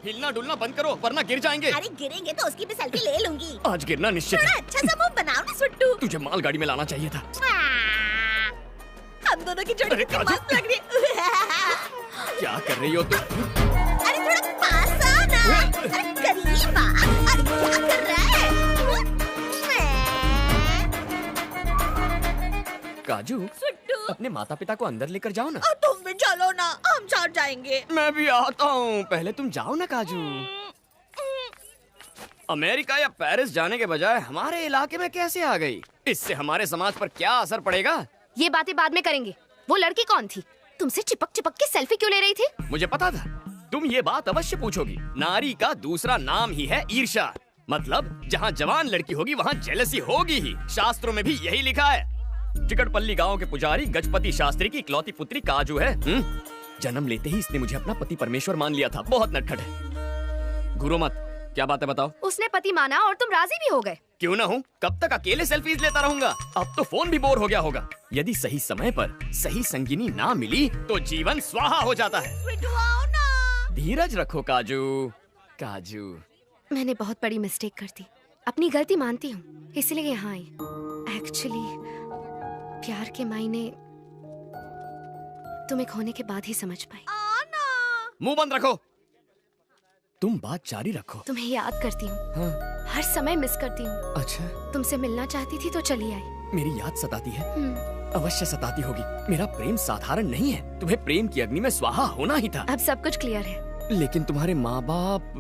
हिलना डुलना बंद करो वरना गिर जाएंगे। अरे गिरेंगे तो उसकी भी सेल्फी ले लूंगी। आज गिरना निश्चित थोड़ा है। अच्छा सा मुंह बनाओ ना सुट्टू। तुझे मालगाड़ी में लाना चाहिए था। हम दोनों की जोड़ी अरे कितनी काजू। मस्त लग रही है। क्या कर रही हो तुम? अरे थोड़ा पास आओ ना। अरे करीब आ। अरे क्या कर रहा है? काजू, सुट्टू, अपने माता पिता को अंदर लेकर जाओ ना। तुम भी चलो ना, हम साथ जाएंगे। मैं भी आता हूँ, पहले तुम जाओ ना काजू। अमेरिका या पेरिस जाने के बजाय हमारे इलाके में कैसे आ गई? इससे हमारे समाज पर क्या असर पड़ेगा? ये बातें बाद में करेंगे। वो लड़की कौन थी? तुमसे चिपक चिपक के सेल्फी क्यों ले रही थी? मुझे पता था तुम ये बात अवश्य पूछोगी। नारी का दूसरा नाम ही है ईर्ष्या। मतलब जहाँ जवान लड़की होगी वहाँ जेलसी होगी ही। शास्त्रों में भी यही लिखा है। चिकटपल्ली गांव के पुजारी गजपति शास्त्री की इकलौती पुत्री काजू है। जन्म लेते ही इसने मुझे अपना पति परमेश्वर मान लिया था। बहुत नटखट है। घूरो मत, क्या बात है बताओ। उसने पति माना और तुम राजी भी हो गए। क्यों ना हूँ, कब तक अकेले सेल्फीज लेता रहूंगा? अब तो फोन भी बोर हो गया होगा। यदि सही समय पर सही संगिनी ना मिली तो जीवन स्वाहा हो जाता है। सुट्टू आओ ना। धीरज रखो काजू। काजू, मैंने बहुत बड़ी मिस्टेक कर दी। अपनी गलती मानती हूँ, इसलिए यहाँ आई। एक्चुअली प्यार के मायने तुम्हें खोने के बाद ही समझ पाई। आना। मुंह बंद रखो। तुम बात जारी रखो। तुम्हें याद करती हूँ, हाँ, हर समय मिस करती हूँ। अच्छा, तुमसे मिलना चाहती थी तो चली आई। मेरी याद सताती है। हम्म, अवश्य सताती होगी। मेरा प्रेम साधारण नहीं है। तुम्हें प्रेम की अग्नि में स्वाहा होना ही था। अब सब कुछ क्लियर है। लेकिन तुम्हारे माँ बाप,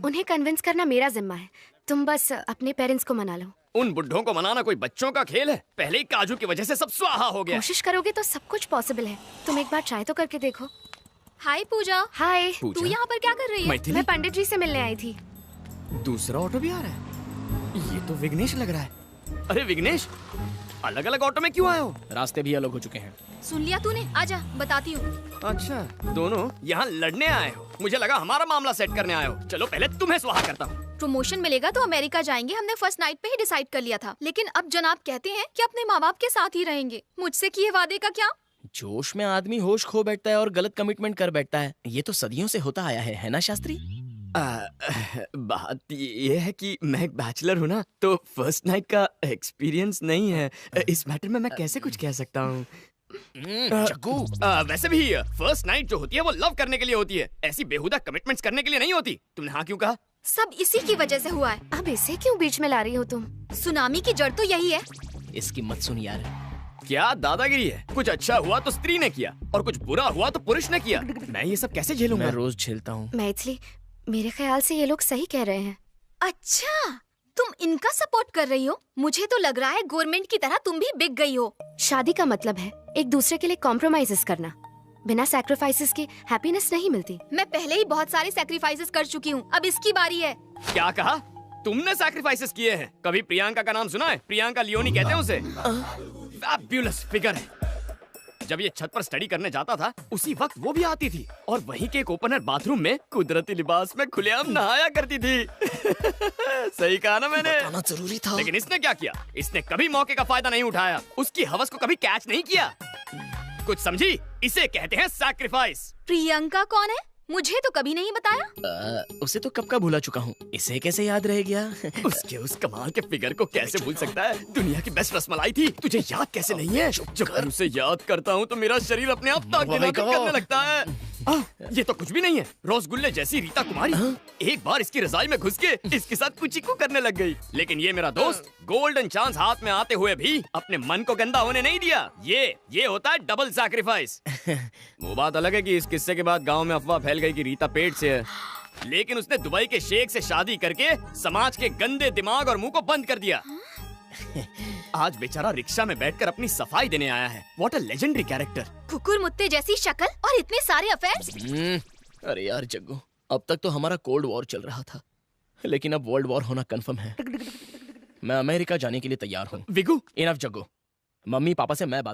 उन्हें कन्विंस करना मेरा जिम्मा है। तुम बस अपने पेरेंट्स को मना लो। उन बुढ़ों को मनाना कोई बच्चों का खेल है? पहले ही काजू की वजह से सब स्वाहा हो गया। कोशिश करोगे तो सब कुछ पॉसिबल है। तुम एक बार ट्राई तो करके देखो। हाय पूजा, हाय, पूजा? तू यहाँ पर क्या कर रही है? मैथिली, मैं पंडित जी से मिलने आई थी। दूसरा ऑटो भी आ रहा है। ये तो विघ्नेश लग रहा है। अरे विघ्नेश, अलग अलग ऑटो में क्यों आए हो? रास्ते भी अलग हो चुके हैं। सुन लिया तूने? आजा बताती हूँ। अच्छा, दोनों यहाँ लड़ने आए हो। मुझे लगा हमारा मामला सेट करने आए हो। चलो पहले तुम्हें स्वाहा करता हूँ। प्रमोशन मिलेगा तो अमेरिका जाएंगे, हमने फर्स्ट नाइट पे ही डिसाइड कर लिया था। लेकिन अब जनाब कहते हैं कि अपने माँ बाप के साथ ही रहेंगे। मुझसे किए वादे का क्या? जोश में आदमी होश खो बैठता है और गलत कमिटमेंट कर बैठता है। ये तो सदियों से होता आया है ना शास्त्री? बात ये है कि मैं एक बैचलर हूँ ना, तो फर्स्ट नाइट का एक्सपीरियंस नहीं है। इस मैटर में मैं कैसे कुछ कह सकता हूँ? जग्गू, वैसे भी फर्स्ट नाइट जो होती है वो लव करने के लिए होती है, ऐसी बेहुदा कमिटमेंट्स करने के लिए नहीं होती। तुमने हाँ क्यों कहा? सब इसी की वजह से हुआ है। अब इसे क्यों बीच में ला रही हो तुम? सुनामी की जड़ तो यही है। इसकी मत सुन यार। क्या दादागिरी है? कुछ अच्छा हुआ तो स्त्री ने किया और कुछ बुरा हुआ तो पुरुष ने किया। मैं ये सब कैसे झेलूंगा? मैं रोज झेलता हूँ। मैथिली, मेरे ख्याल से ये लोग सही कह रहे हैं। अच्छा, तुम इनका सपोर्ट कर रही हो? मुझे तो लग रहा है गवर्नमेंट की तरह तुम भी बिक गई हो। शादी का मतलब है एक दूसरे के लिए कॉम्प्रोमाइजेस करना। बिना सैक्रिफाइसेस के हैप्पीनेस नहीं मिलती। मैं पहले ही बहुत सारे सैक्रिफाइसेस कर चुकी हूँ, अब इसकी बारी है। क्या कहा? तुमने सैक्रिफाइसेस किए हैं? कभी प्रियंका का नाम सुना है? प्रियंका लियोनी कहते हैं उसे। फैब्युलस फिगर है। जब ये छत पर स्टडी करने जाता था उसी वक्त वो भी आती थी और वहीं के एक ओपनर बाथरूम में कुदरती लिबास में खुलेआम नहाया करती थी। सही कहा ना मैंने? बताना जरूरी था। लेकिन इसने क्या किया? इसने कभी मौके का फायदा नहीं उठाया, उसकी हवस को कभी कैच नहीं किया। कुछ समझी? इसे कहते हैं सैक्रिफाइस। प्रियंका कौन है? मुझे तो कभी नहीं बताया। उसे तो कब का भूला चुका हूँ, इसे कैसे याद रह गया? उसके उस कमाल के फिगर को कैसे भूल सकता है? दुनिया की बेस्ट रसमलाई थी, तुझे याद कैसे नहीं है? जब मैं उसे याद करता हूँ तो मेरा शरीर अपने आप ताक करने लगता है। ये तो कुछ भी नहीं है। रसगुल्ले जैसी रीता कुमारी एक बार इसकी रजाई में घुस के इसके साथ कुचिकू करने लग गई। लेकिन ये मेरा दोस्त गोल्डन चांस हाथ में आते हुए भी अपने मन को गंदा होने नहीं दिया। ये होता है डबल सैक्रिफाइस। वो बात अलग है कि इस किस्से के बाद गांव में अफवाह फैल गई कि रीता पेट से है, लेकिन उसने दुबई के शेख से शादी करके समाज के गंदे दिमाग और मुंह को बंद कर दिया। आज बेचारा रिक्शा में बैठकर अपनी सफाई देने आया है। What a legendary character. कुकुर मुत्ते जैसी शक्ल और इतने सारे अफेयर्स। अरे यार जग्गू, अब तक तो हमारा कोल्ड वॉर चल रहा था, लेकिन अब वर्ल्ड वॉर होना कंफर्म है। मैं अमेरिका जाने के लिए तैयार हूँ। विगू, इनफ जग्गू, मम्मी पापा से मैं बात